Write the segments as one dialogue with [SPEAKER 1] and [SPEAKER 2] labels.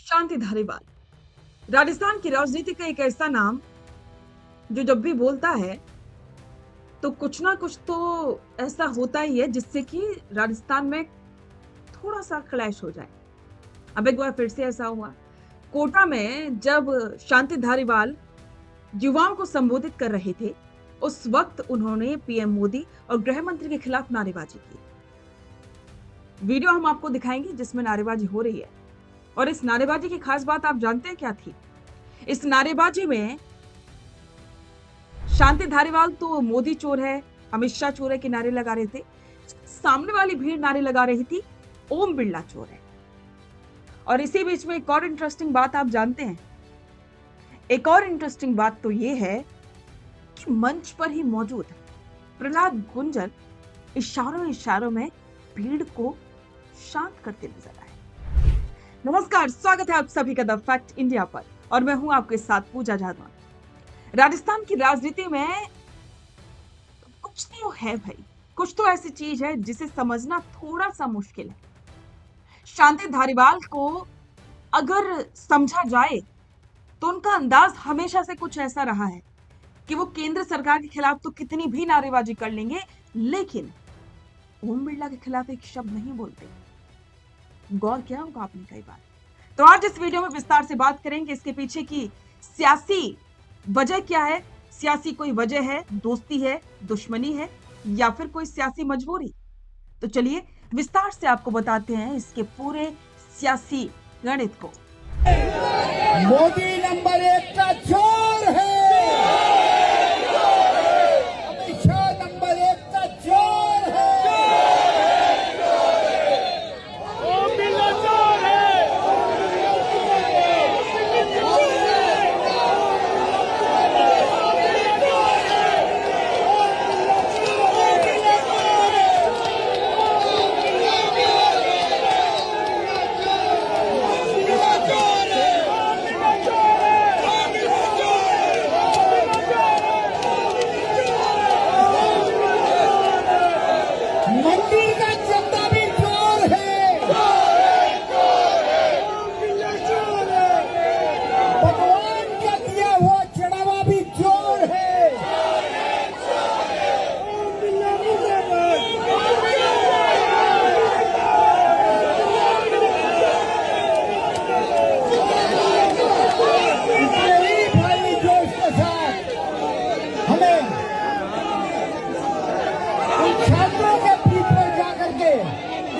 [SPEAKER 1] शांति धारीवाल राजस्थान की राजनीति का एक ऐसा नाम जो जब भी बोलता है तो कुछ ना कुछ तो ऐसा होता ही है जिससे कि राजस्थान में थोड़ा सा क्लैश हो जाए। अब एक बार फिर से ऐसा हुआ कोटा में जब शांति धारीवाल युवाओं को संबोधित कर रहे थे। उस वक्त उन्होंने पीएम मोदी और गृह मंत्री के खिलाफ नारेबाजी की। वीडियो हम आपको दिखाएंगे जिसमें नारेबाजी हो रही है और इस नारेबाजी की खास बात आप जानते हैं क्या थी? इस नारेबाजी में शांति धारीवाल तो मोदी चोर है, अमित शाह चोर है के नारे लगा रहे थे। सामने वाली भीड़ नारे लगा रही थी ओम बिरला चोर है। और इसी बीच में एक और इंटरेस्टिंग बात आप जानते हैं। एक और इंटरेस्टिंग बात तो ये है कि मंच पर ही मौजूद प्रहलाद गुंजल इशारों में भीड़ को शांत करते नजर आए। नमस्कार, स्वागत है आप सभी का द फैक्ट इंडिया पर और मैं हूं आपके साथ पूजा जाधव। राजस्थान की राजनीति में कुछ तो है भाई, कुछ तो ऐसी चीज है जिसे समझना थोड़ा सा मुश्किल है। शांति धारीवाल को अगर समझा जाए तो उनका अंदाज हमेशा से कुछ ऐसा रहा है कि वो केंद्र सरकार के खिलाफ तो कितनी भी नारेबाजी कर लेंगे लेकिन ओम बिरला के खिलाफ एक शब्द नहीं बोलते। गौर किया होगा आपने कई बार। तो आज इस वीडियो में विस्तार से बात करेंगे इसके पीछे की सियासी वजह क्या है। सियासी कोई वजह है, दोस्ती है, दुश्मनी है या फिर कोई सियासी मजबूरी? तो चलिए विस्तार से आपको बताते हैं इसके पूरे सियासी गणित को।
[SPEAKER 2] मोदी नंबर 1 का चोर है, अमित शाह नंबर 1 का चोर है, ओम बिरला चोर है। मंदिर का चंदा भी चोर है, भगवान का दिया हुआ चढ़ावा भी चोर है। यही भाई जोश के साथ हमें उन छात्रों के बीच में जाकर के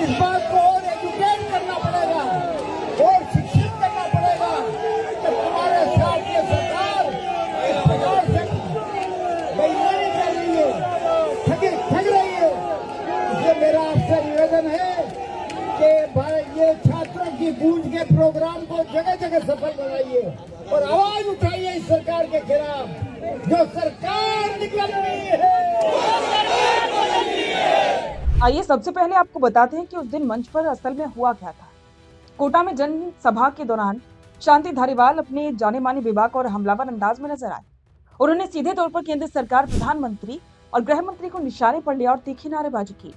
[SPEAKER 2] इस बात को और एजुकेट करना पड़ेगा और शिक्षित करना पड़ेगा कि तुम्हारे साथ ये सरकार इस प्रकार से बेईमानी कर रही है, ठग रही है। इसलिए मेरा आपसे निवेदन है कि भाई ये छात्रों की गूंज के प्रोग्राम को जगह जगह सफल बनाइए और आवाज उठाइए इस सरकार के खिलाफ जो सरकार निकल रही है।
[SPEAKER 1] आइए सबसे पहले आपको बताते हैं कि उस दिन मंच पर असल में हुआ क्या था। कोटा में जनसभा के दौरान शांति धारीवाल अपने जाने माने बेबाक और हमलावर अंदाज में नजर आए। उन्होंने सीधे तौर पर केंद्र सरकार, प्रधानमंत्री और गृह मंत्री को निशाने पर लिया और तीखी नारेबाजी की।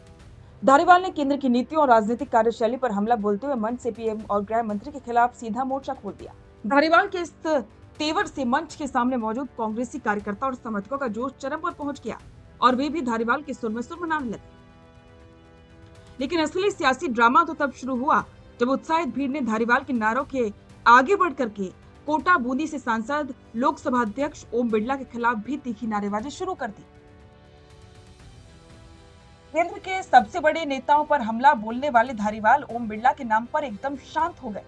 [SPEAKER 1] धारीवाल ने केंद्र की नीतियों और राजनीतिक कार्यशैली पर हमला बोलते हुए मंच से पीएम और गृह मंत्री के खिलाफ सीधा मोर्चा खोल दिया। धारीवाल के इस तेवर से मंच के सामने मौजूद कांग्रेसी कार्यकर्ता और समर्थकों का जोश चरम पर पहुंच गया और वे भी धारीवाल के सुर में सुर मनाने लगे। लेकिन असली सियासी ड्रामा तो तब शुरू हुआ जब उत्साहित भीड़ ने धारीवाल के नारों के आगे बढ़ करके कोटा बूंदी से सांसद लोकसभा अध्यक्ष ओम बिरला के खिलाफ भी तीखी नारेबाजी शुरू कर दी। केंद्र के सबसे बड़े नेताओं पर हमला बोलने वाले धारीवाल ओम बिरला के नाम पर एकदम शांत हो गए।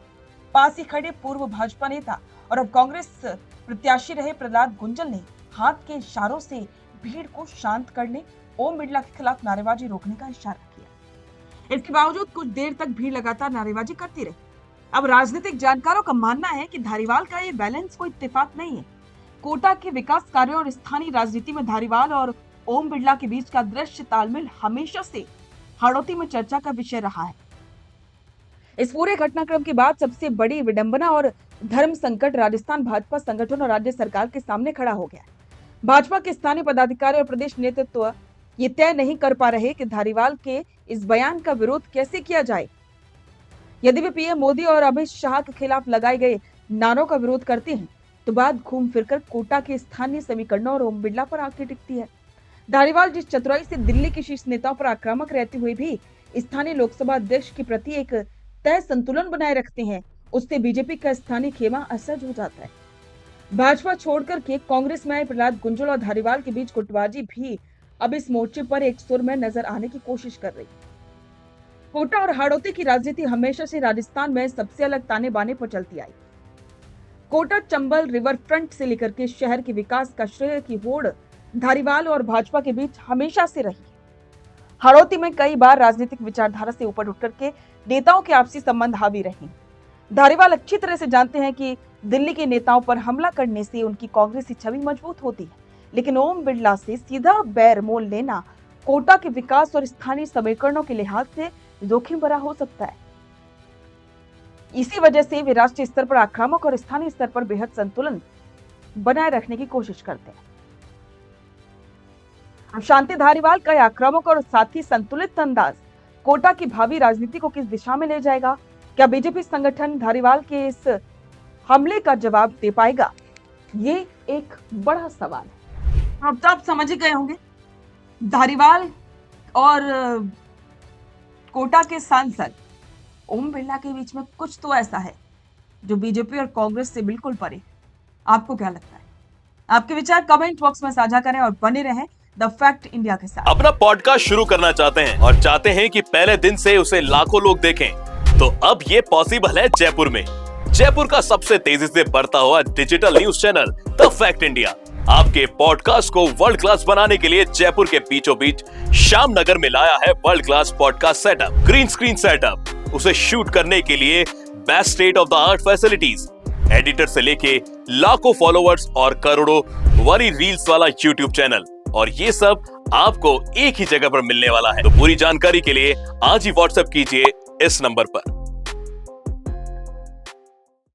[SPEAKER 1] पास ही खड़े पूर्व भाजपा नेता और अब कांग्रेस प्रत्याशी रहे प्रहलाद गुंजल ने हाथ के इशारों से भीड़ को शांत करने, ओम बिरला के खिलाफ नारेबाजी रोकने का इशारा किया। इसके बावजूद कुछ देर तक भीड़ लगातार नारेबाजी करती रही। अब राजनीतिक जानकारों का मानना है कि धारीवाल का ये बैलेंस कोई इत्तेफाक नहीं है। कोटा के विकास कार्यों और स्थानीय राजनीति में धारीवाल और ओम बिरला के बीच का दृश्य तालमेल हमेशा से हाड़ौती में चर्चा का विषय रहा है। इस पूरे घटनाक्रम के बाद सबसे बड़ी विडंबना और धर्म संकट राजस्थान भाजपा संगठन और राज्य सरकार के सामने खड़ा हो गया। भाजपा के स्थानीय पदाधिकारी और प्रदेश नेतृत्व ये तय नहीं कर पा रहे कि धारीवाल के इस बयान का विरोध कैसे किया जाए। यदि वे पीएम मोदी और अमित शाह के खिलाफ लगाए गए नारों का विरोध करते हैं तो बात घूम फिरकर कोटा के स्थानीय समीकरणों और ओम बिरला पर आके टिकती है। धारीवाल जिस चतुराई से दिल्ली के शीर्ष नेताओं पर आक्रामक रहते हुए भी स्थानीय लोकसभा अध्यक्ष के प्रति एक तय संतुलन बनाए रखते हैं, उससे बीजेपी का स्थानीय खेमा असहज हो जाता है। भाजपा छोड़कर के कांग्रेस में आए प्रहलाद गुंजल और धारीवाल के बीच गुटबाजी भी अब इस मोर्चे पर एक सुर में नजर आने की कोशिश कर रही है। कोटा और हाड़ौती की राजनीति हमेशा से राजस्थान में सबसे अलग ताने बाने पर चलती आई। कोटा चंबल रिवर फ्रंट से लेकर के शहर के विकास का श्रेय की होड़ धारीवाल और भाजपा के बीच हमेशा से रही। हाड़ौती में कई बार राजनीतिक विचारधारा से ऊपर उठकर के नेताओं के आपसी संबंध हावी रहे। धारीवाल अच्छी तरह से जानते हैं कि दिल्ली के नेताओं पर हमला करने से उनकी कांग्रेसी छवि मजबूत होती है, लेकिन ओम बिरला से सीधा बैर मोल लेना कोटा के विकास और स्थानीय समीकरणों के लिहाज से जोखिम भरा हो सकता है। इसी वजह से वे राष्ट्रीय स्तर पर आक्रामक और स्थानीय स्तर पर बेहद संतुलन बनाए रखने की कोशिश करते हैं। अब शांति धारीवाल का आक्रामक और साथ ही संतुलित अंदाज कोटा की भावी राजनीति को किस दिशा में ले जाएगा? क्या बीजेपी संगठन धारीवाल के इस हमले का जवाब दे पाएगा? ये एक बड़ा सवाल है। अब तो आप समझ ही गए होंगे, धारीवाल और कोटा के सांसद ओम बिरला के बीच में कुछ तो ऐसा है जो बीजेपी और कांग्रेस से बिल्कुल परे। आपको क्या लगता है? आपके विचार कमेंट बॉक्स में साझा करें और बने रहें द फैक्ट इंडिया के साथ।
[SPEAKER 3] अपना पॉडकास्ट शुरू करना चाहते हैं और चाहते हैं कि पहले दिन से उसे लाखों लोग देखें, तो अब ये पॉसिबल है जयपुर में। जयपुर का सबसे तेजी से बढ़ता हुआ digital news channel the fact India आपके पॉडकास्ट को वर्ल्ड क्लास बनाने के लिए जयपुर के बीचों बीच श्याम नगर में लाया है world class podcast setup, green screen setup, उसे शूट करने के लिए best state of the art facilities, editor से लेके लाखों फॉलोअर्स और करोड़ों वाली रील्स वाला यूट्यूब चैनल, और ये सब आपको एक ही जगह पर मिलने वाला है। तो पूरी जानकारी के लिए आज ही व्हाट्सएप कीजिए इस नंबर पर।